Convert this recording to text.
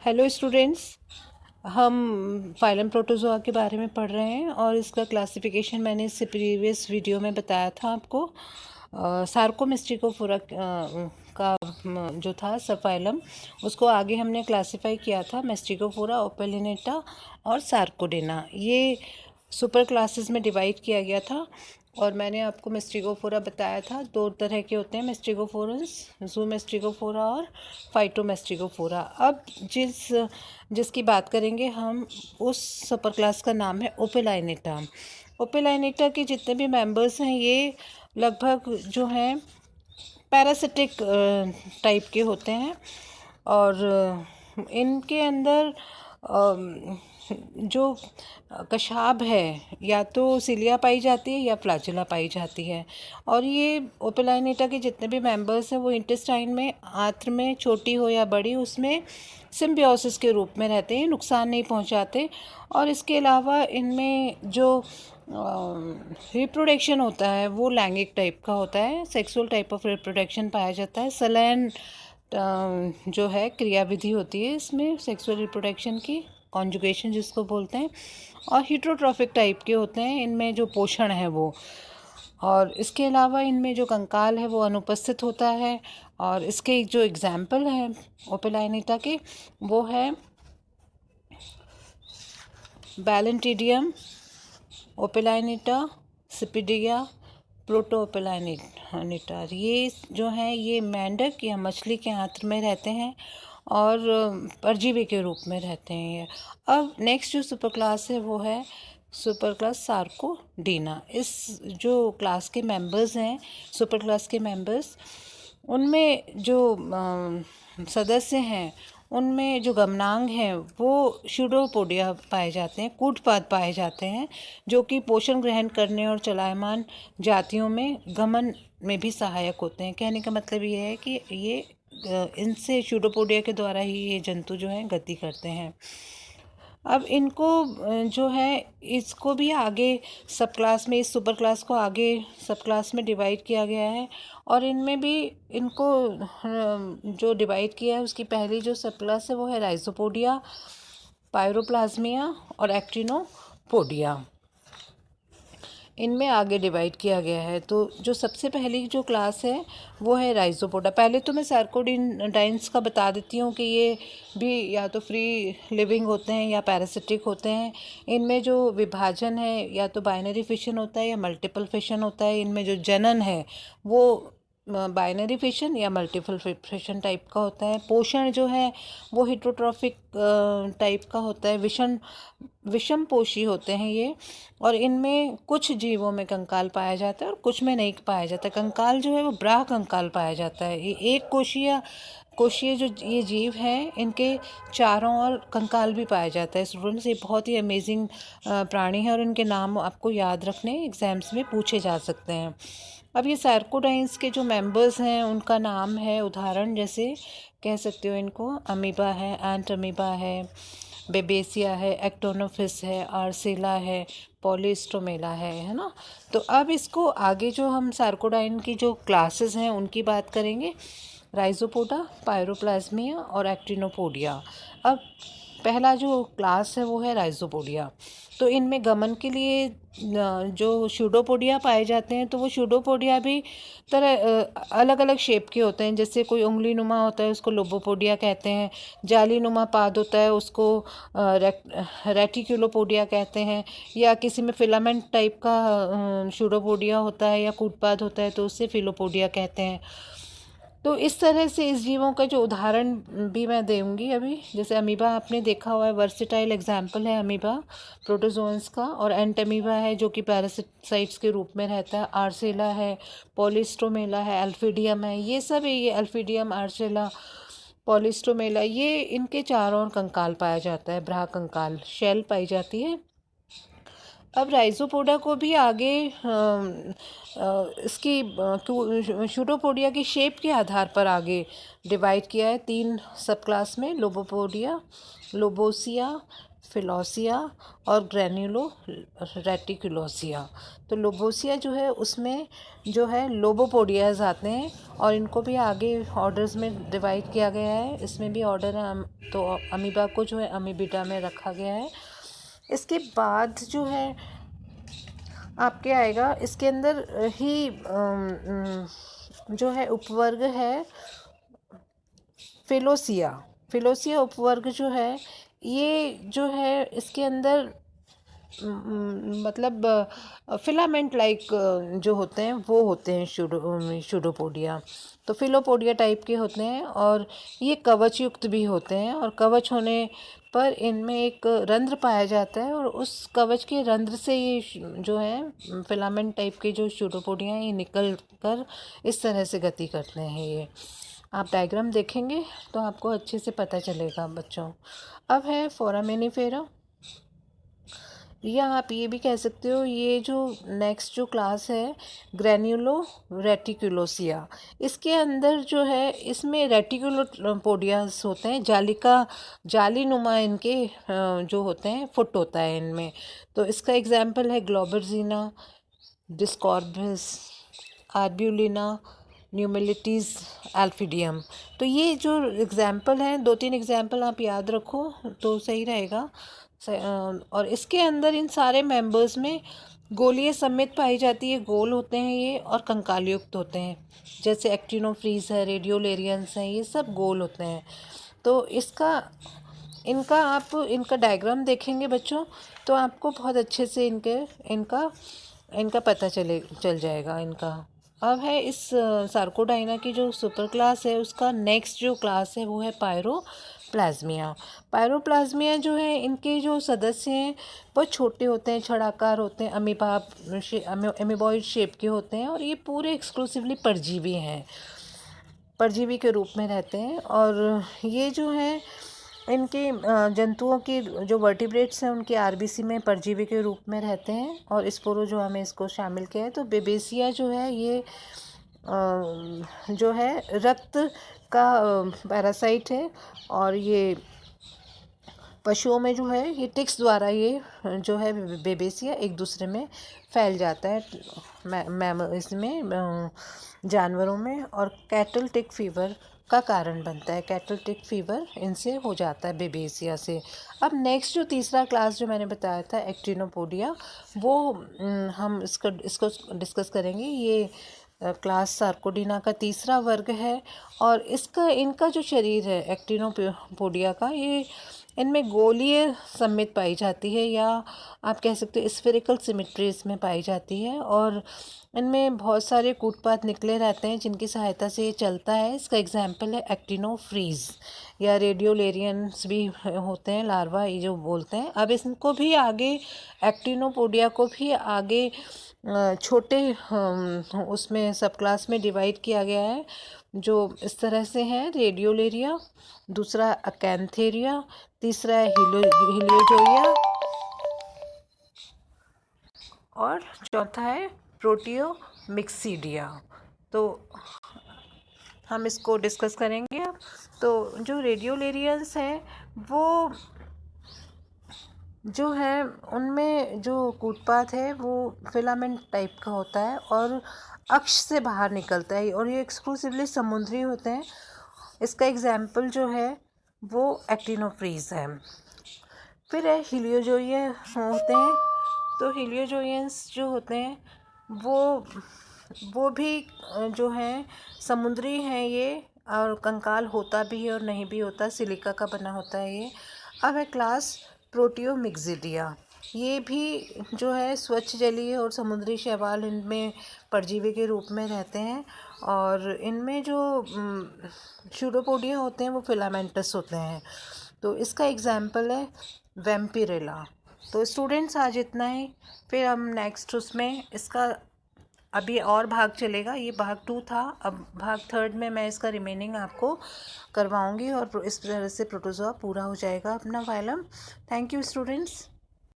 Hello students. हम phylum protozoa के बारे में पढ़ रहे हैं और इसका क्लासिफिकेशन मैंने इससे प्रीवियस वीडियो में बताया था आपको। सार्कोमिस्टिकोफोरा का जो था सब फाइलम, उसको आगे हमने क्लासिफाई किया था मिस्टिकोफोरा, ओपेलिनेटा और सार्कोडेना। ये सुपर क्लासेस में डिवाइड किया गया था और मैंने आपको मिस्टिकोफोरा बताया था। दो तरह के होते हैं मिस्टिकोफोरस, ज़ूमिस्टिकोफोरा और फाइटोमिस्टिकोफोरा। अब जिसकी बात करेंगे हम, उस सुपर क्लास का नाम है ओपेलाइनेटा। ओपेलाइनेटा के जितने भी मेंबर्स हैं ये लगभग जो हैं पैरासिटिक टाइप के होते हैं और इनके अंदर जो कशाब है या तो सिलिया पाई जाती है या फ्लैचेला पाई जाती है। और ये ओपेलाइनेटा के जितने भी मेंबर्स हैं वो इंटेस्टाइन में, आंत्र में, छोटी हो या बड़ी, उसमें सिम्बियोसिस के रूप में रहते हैं, नुकसान नहीं पहुंचाते। और इसके अलावा इनमें जो रिप्रोडक्शन होता है वो लैंगिक टाइप का होता है, सेक्सुअल टाइप ऑफ रिप्रोडक्शन पाया जाता है। सलैन जो है क्रियाविधि होती है इसमें सेक्सुअल रिप्रोडक्शन की, कॉन्जुगेशन जिसको बोलते हैं। और हीट्रोट्रॉफिक टाइप के होते हैं, इनमें जो पोषण है वो। और इसके अलावा इनमें जो कंकाल है वो अनुपस्थित होता है। और इसके जो एग्जाम्पल हैं ओपेलाइनेटा के, वो है बैलेंटिडियम, ओपेलाइनेटा, सिपिडिया, प्रोटोपेलाइनेटा। ये जो हैं ये मेंढक या मछली के आंत्र में रहते हैं और परजीवी के रूप में रहते हैं ये। अब नेक्स्ट जो सुपर क्लास है वो है सुपर क्लास सार्कोडेना। इस जो क्लास के मेंबर्स हैं, सुपर क्लास के मेंबर्स, उनमें जो सदस्य हैं उनमें जो गमनांग हैं वो शूडोपोडिया पाए जाते हैं, कूटपाद पाए जाते हैं, जो कि पोषण ग्रहण करने और चलायमान जातियों में गमन में भी सहायक होते हैं। कहने का मतलब ये है कि ये इनसे शूडोपोडिया के द्वारा ही ये जंतु जो हैं गति करते हैं। अब इनको जो है इसको भी आगे सब क्लास में, इस सुपर क्लास को आगे सब क्लास में डिवाइड किया गया है। और इनमें भी इनको जो डिवाइड किया है उसकी पहली जो सब क्लास है वो है राइजोपोडिया, पायरोप्लाज्मिया और एक्टिनोपोडिया। इनमें आगे डिवाइड किया गया है। तो जो सबसे पहली जो क्लास है वो है राइजोपोडा। पहले तो मैं सार्कोडाइन्स का बता देती हूँ कि ये भी या तो फ्री लिविंग होते हैं या पैरासिटिक होते हैं। इनमें जो विभाजन है या तो बाइनरी फिशन होता है या मल्टीपल फिशन होता है। इनमें जो जनन है वो बाइनरी फिशन या मल्टीपल फिशन टाइप का होता है। पोषण जो है वो हिट्रोट्रॉफिक टाइप का होता है, विषम पोषी होते हैं ये। और इनमें कुछ जीवों में कंकाल पाया जाता है और कुछ में नहीं पाया जाता। कंकाल जो है वो ब्राह कंकाल पाया जाता है। ये एक कोशीय जो ये जीव हैं इनके चारों ओर कंकाल भी पाया जाता है। स्टूडेंट्स, ये बहुत ही अमेजिंग प्राणी है और इनके नाम आपको याद रखने एग्जाम्स में पूछे जा सकते हैं। अब ये सार्कोडाइन्स के जो मेंबर्स हैं उनका नाम है, उदाहरण जैसे कह सकते हो इनको, अमीबा है, एंट अमीबा है, बेबेसिया है, एक्टोनोफिस है, आर्सेला है, पॉलीस्टोमेला है ना। तो अब इसको आगे जो हम सार्कोडाइन की जो क्लासेस हैं उनकी बात करेंगे, राइजोपोडा, पायरोप्लाज्मिया और एक्टिनोपोडिया। अब पहला जो क्लास है वो है राइजोपोडिया। तो इनमें गमन के लिए जो शूडोपोडिया पाए जाते हैं, तो वो शूडोपोडिया भी अलग अलग शेप के होते हैं। जैसे कोई उंगली नुमा होता है उसको लोबोपोडिया कहते हैं, जाली नुमा पाद होता है उसको रेटिकुलोपोडिया कहते हैं, या किसी में फिलामेंट टाइप का शूडोपोडिया होता है या कूटपाद होता है तो उससे फिलोपोडिया कहते हैं। तो इस तरह से इस जीवों का जो उदाहरण भी मैं दूंगी अभी, जैसे अमीबा आपने देखा हुआ है, वर्सेटाइल एग्जाम्पल है अमीबा प्रोटोजोन्स का। और एंटमीबा है जो कि पैरासाइट्स के रूप में रहता है, आर्सेला है, पॉलिस्टोमेला है, अल्फीडियम है, ये सब है। ये अल्फीडियम, आर्सेला, पॉलिस्टोमेला, ये इनके चारों ओर कंकाल पाया जाता है, ब्राह कंकाल, शेल पाई जाती है। अब राइजोपोडा को भी आगे इसकी शूडोपोडिया की शेप के आधार पर आगे डिवाइड किया है 3 सब क्लास में, लोबोपोडिया, लोबोसिया, फिलोसिया और ग्रेन्युलो रेटिकुलोसिया। तो लोबोसिया जो है उसमें जो है लोबोपोडियाज आते हैं और इनको भी आगे ऑर्डर्स में डिवाइड किया गया है। इसमें भी ऑर्डर है, तो अमीबा को जो है अमीबिडा में रखा गया है। इसके बाद जो है आपके आएगा, इसके अंदर ही जो है उपवर्ग है फिलोसिया। फिलोसिया उपवर्ग जो है ये जो है इसके अंदर मतलब फिलामेंट लाइक जो होते हैं वो होते हैं शूडोपोडिया। तो फिलोपोडिया टाइप के होते हैं और ये कवच युक्त भी होते हैं और कवच होने पर इनमें एक रंध्र पाया जाता है और उस कवच के रंध्र से ये जो है फिलामेंट टाइप के जो शूडोपोडिया हैं ये निकल कर इस तरह से गति करते हैं। ये आप डायग्राम देखेंगे तो आपको अच्छे से पता चलेगा बच्चों। अब है फोरामिनिफेरा, या आप ये भी कह सकते हो ये जो नेक्स्ट जो क्लास है ग्रेन्युलो रेटिकुलोसिया। इसके अंदर जो है इसमें रेटिकुलोपोडियास होते हैं, जाली नुमा इनके जो होते हैं फुट होता है इनमें। तो इसका एग्जाम्पल है ग्लोबरजीना, डिस्कॉर्बिस, आर्ब्यूलिना, न्यूमिलिटीज़, एल्फिडियम। तो ये जो एग्जाम्पल हैं, 2-3 एग्जाम्पल आप याद रखो तो सही रहेगा। और इसके अंदर इन सारे मेंबर्स में गोलीय समेत पाई जाती है, गोल होते हैं ये और कंकाल युक्त होते हैं। जैसे एक्टिनोफ्रीज है, रेडियोलेरियंस हैं, ये सब गोल होते हैं। तो इनका डायग्राम देखेंगे बच्चों तो आपको बहुत अच्छे से इनका पता चल जाएगा इनका। अब है इस सार्कोडाइना की जो सुपर क्लास है उसका नेक्स्ट जो क्लास है वो है पायरोप्लाज्मिया। पायरोप्लाज्मिया जो है इनके जो सदस्य हैं बहुत छोटे होते हैं, छड़ाकार होते हैं, अमीबॉइड शेप के होते हैं और ये पूरे एक्सक्लूसिवली परजीवी हैं, परजीवी के रूप में रहते हैं। और ये जो है इनके जंतुओं की जो वर्टिब्रेट्स हैं उनके आरबीसी में परजीवी के रूप में रहते हैं और स्पोरोजोआ में इसको शामिल किया है। तो बेबेसिया जो है ये जो है रक्त का पैरासाइट है और ये पशुओं में जो है ये टिक्स द्वारा ये जो है बेबेसिया एक दूसरे में फैल जाता है इसमें जानवरों में और कैटल टिक फीवर का कारण बनता है। कैटल टिक फीवर इनसे हो जाता है बेबेसिया से। अब नेक्स्ट जो तीसरा क्लास जो मैंने बताया था एक्टिनोपोडिया, वो हम इसको डिस्कस करेंगे। ये क्लास सार्कोडीना का तीसरा वर्ग है और इनका जो शरीर है एक्टिनोपोडिया का, ये इनमें गोलीय समेत पाई जाती है या आप कह सकते हो स्फेरिकल सिमेट्री इसमें पाई जाती है और इनमें बहुत सारे कूटपात निकले रहते हैं जिनकी सहायता से ये चलता है। इसका एग्जाम्पल है एक्टिनोफ्रीज या रेडियोलेरियंस भी होते हैं, लार्वा ये जो बोलते हैं। अब इनको भी आगे एक्टिनोपोडिया को भी आगे छोटे उसमें सब क्लास में डिवाइड किया गया है जो इस तरह से हैं। रेडियोलेरिया, दूसरा अकैंथेरिया, तीसरा है हिलियोजोइया और चौथा है प्रोटियोमिक्सिडिया। तो हम इसको डिस्कस करेंगे अब। तो जो रेडियोलेरियंस हैं वो जो है उनमें जो कूटपात है वो फिलामेंट टाइप का होता है और अक्ष से बाहर निकलता है और ये एक्सक्लूसिवली समुद्री होते हैं। इसका एग्जाम्पल जो है वो एक्टिनोफ्रीज है। फिर है हिलियोजोइया होते हैं। तो हिलियोजोइयंस जो होते हैं वो भी जो है समुद्री हैं ये और कंकाल होता भी है और नहीं भी होता, सिलिका का बना होता है ये। अब है क्लास प्रोटियोमिक्सिडिया। ये भी जो है स्वच्छ जलीय और समुद्री शैवाल इनमें परजीवी के रूप में रहते हैं और इनमें जो शूडोपोडिया होते हैं वो फिलामेंटस होते हैं। तो इसका एग्जाम्पल है वैम्पिरेला। तो स्टूडेंट्स आज इतना ही, फिर हम नेक्स्ट उसमें इसका अभी और भाग चलेगा। ये भाग 2 था, अब भाग 3 में मैं इसका रिमेनिंग आपको करवाऊंगी और इस तरह से प्रोटोजोआ पूरा हो जाएगा अपना फाइलम। Thank you students.